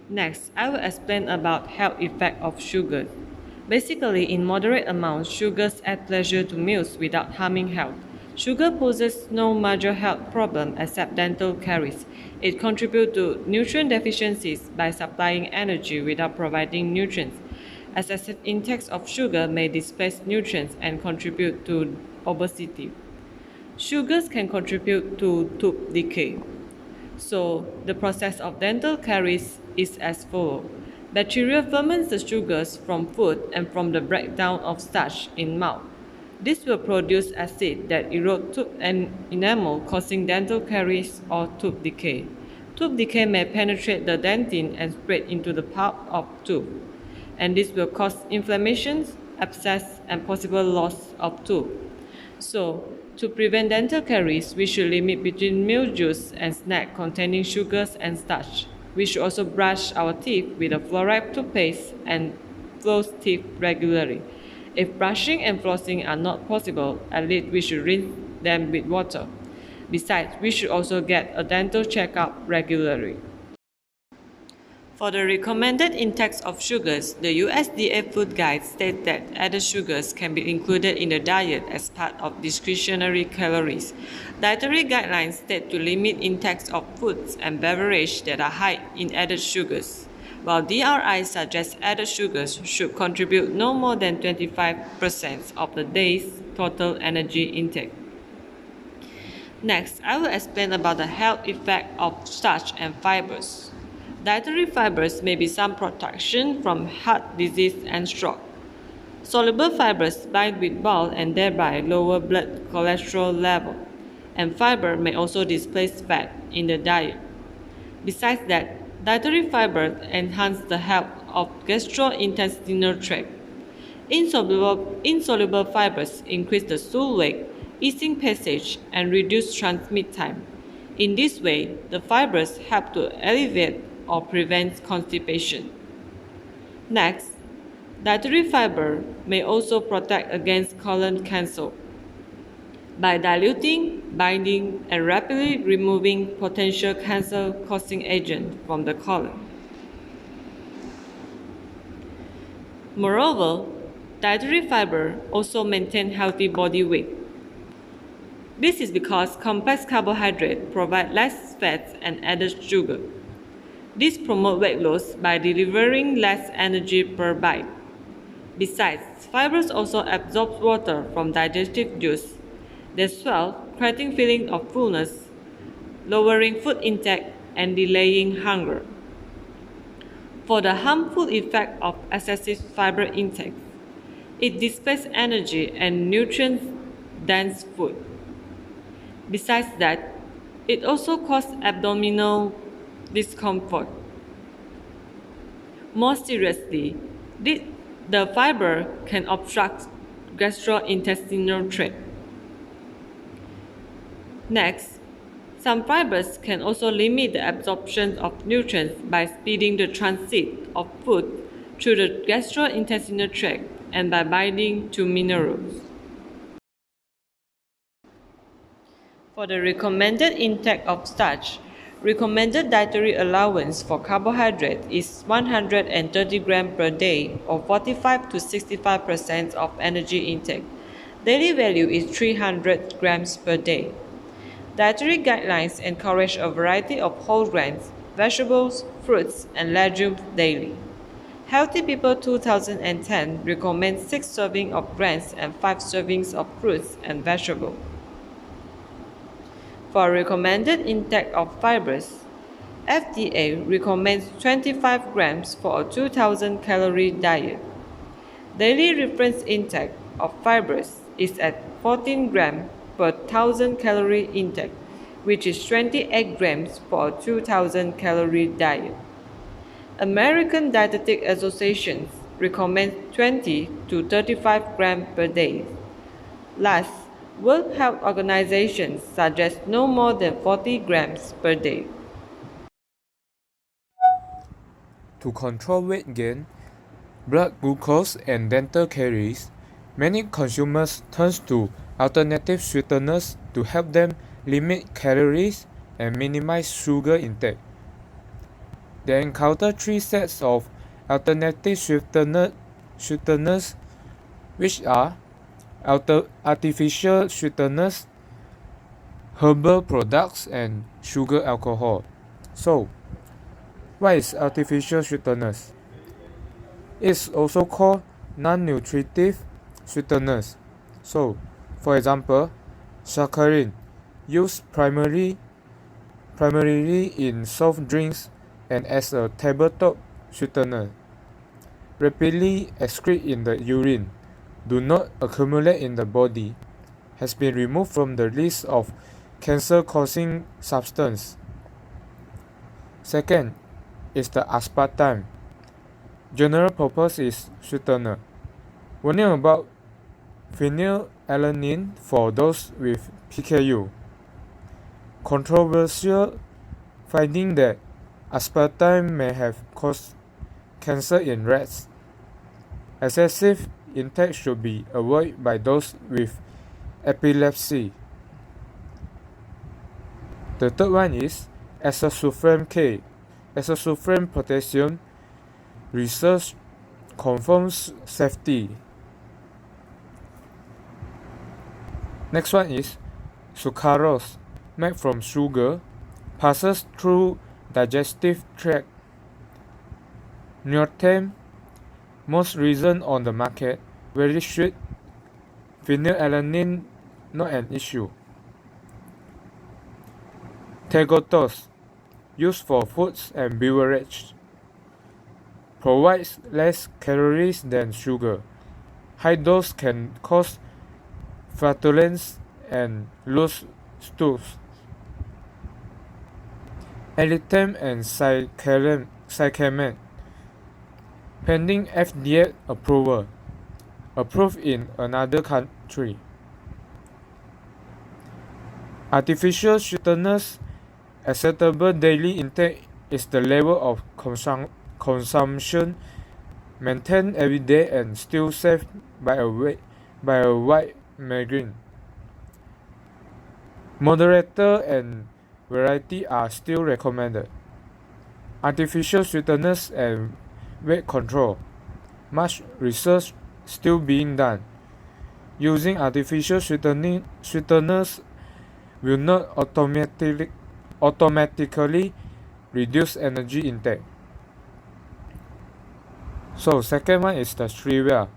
Next, I will explain about health effect of sugar. Basically, in moderate amounts, sugars add pleasure to meals without harming health. Sugar poses no major health problem except dental caries. It contributes to nutrient deficiencies by supplying energy without providing nutrients. Excessive intakes of sugar may displace nutrients and contribute to obesity. Sugars can contribute to tooth decay. So, the process of dental caries is as follows. Bacteria ferments the sugars from food and from the breakdown of starch in mouth. This will produce acid that erode tooth and enamel, causing dental caries or tooth decay. Tooth decay may penetrate the dentine and spread into the pulp of tooth, and this will cause inflammations, abscess, and possible loss of tooth. So, to prevent dental caries, we should limit between meal juice and snack containing sugars and starch. We should also brush our teeth with a fluoride toothpaste and floss teeth regularly. If brushing and flossing are not possible, at least we should rinse them with water. Besides, we should also get a dental checkup regularly. For the recommended intakes of sugars, the USDA Food Guide states that added sugars can be included in the diet as part of discretionary calories. Dietary guidelines state to limit intakes of foods and beverages that are high in added sugars, while DRI suggests added sugars should contribute no more than 25% of the day's total energy intake. Next, I will explain about the health effect of starch and fibers. Dietary fibers may be some protection from heart disease and stroke. Soluble fibers bind with bile and thereby lower blood cholesterol level, and fiber may also displace fat in the diet. Besides that, dietary fibers enhance the health of gastrointestinal tract. Insoluble fibers increase the stool weight, easing passage, and reduce transmit time. In this way, the fibers help to alleviate or prevent constipation. Next, dietary fiber may also protect against colon cancer by diluting, binding, and rapidly removing potential cancer-causing agents from the colon. Moreover, dietary fiber also maintain healthy body weight. This is because complex carbohydrates provide less fat and added sugar. This promotes weight loss by delivering less energy per bite. Besides, fibers also absorb water from digestive juice. They swell, creating feeling of fullness, lowering food intake, and delaying hunger. For the harmful effect of excessive fiber intake, it displaces energy and nutrient-dense food. Besides that, it also causes abdominal discomfort. More seriously, the fiber can obstruct gastrointestinal tract. Next, some fibers can also limit the absorption of nutrients by speeding the transit of food through the gastrointestinal tract and by binding to minerals. For the recommended intake of starch, recommended dietary allowance for carbohydrate is 130 grams per day or 45 to 65% of energy intake. Daily value is 300 grams per day. Dietary guidelines encourage a variety of whole grains, vegetables, fruits, and legumes daily. Healthy People 2010 recommends 6 servings of grains and 5 servings of fruits and vegetables. For recommended intake of fibers, FDA recommends 25 grams for a 2000 calorie diet. Daily reference intake of fibers is at 14 grams per 1000 calorie intake, which is 28 grams for a 2000 calorie diet. American Dietetic Association recommends 20 to 35 grams per day. Last, World Health Organization suggests no more than 40 grams per day. To control weight gain, blood glucose, and dental caries, many consumers turn to alternative sweeteners to help them limit calories and minimize sugar intake. They encounter three sets of alternative sweeteners, which are artificial sweeteners, herbal products, and sugar alcohol. So, what is artificial sweeteners? It's also called non-nutritive sweeteners. So, for example, saccharin, used primarily in soft drinks and as a tabletop sweetener, rapidly excrete in the urine, do not accumulate in the body, has been removed from the list of cancer-causing substances. Second is the aspartame. General purpose is sweetener. Warning about phenylalanine for those with PKU. Controversial finding that aspartame may have caused cancer in rats. Excessive intake should be avoided by those with epilepsy. The third one is azathioprine K. Azathioprine potassium research confirms safety. Next one is sucralose, made from sugar, passes through digestive tract. Neotame, most recent on the market, very sweet. Phenylalanine, not an issue. Tegotose, used for foods and beverages, provides less calories than sugar. High dose can cause flatulence and loose stools. Erythema and cyclamen, pending FDA approval, approved in another country. Artificial sweeteners, acceptable daily intake is the level of consumption maintained every day and still safe by a wide margin. Moderator and variety are still recommended. Artificial sweeteners and weight control. Much research still being done. Using artificial sweeteners will not automatically reduce energy intake. So second one is the stevia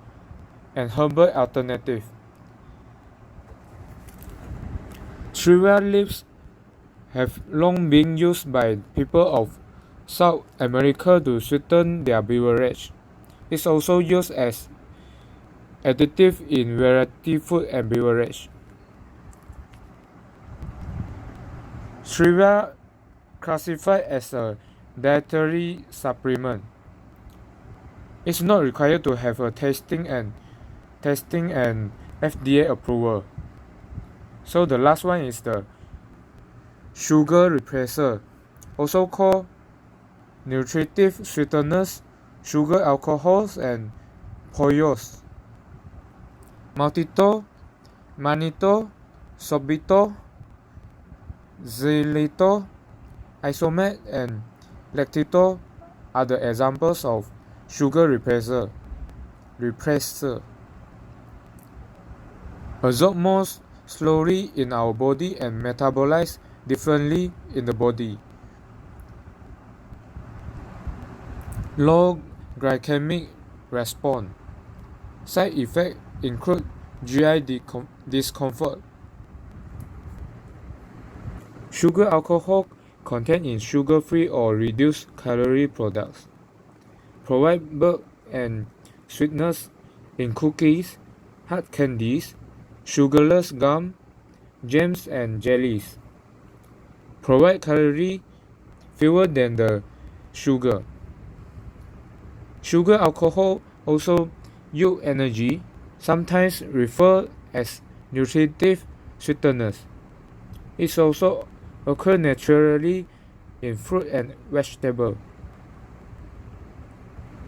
and herbal alternative. Stevia leaves have long been used by people of South America to sweeten their beverage. It's also used as additive in variety food and beverage. Stevia classified as a dietary supplement. It's not required to have a testing and FDA approval. So the last one is the sugar replacer, also called nutritive sweeteners, sugar alcohols, and polyols. Maltitol, mannitol, sorbitol, xylitol, isomate, and lactitol are the examples of sugar replacer. Absorb more slowly in our body and metabolize differently in the body. Low glycemic response. Side effects include GI discomfort. Sugar alcohol contained in sugar-free or reduced calorie products. Provide bulk and sweetness in cookies, hard candies, sugarless gum, jams, and jellies. Provide calorie fewer than the sugar. Sugar alcohol also yield energy, sometimes referred as nutritive sweeteners. It also occurs naturally in fruit and vegetables.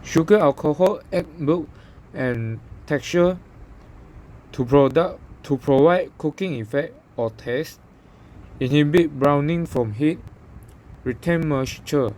Sugar alcohol add bulk and texture to provide cooking effect or taste, inhibit browning from heat, retain moisture.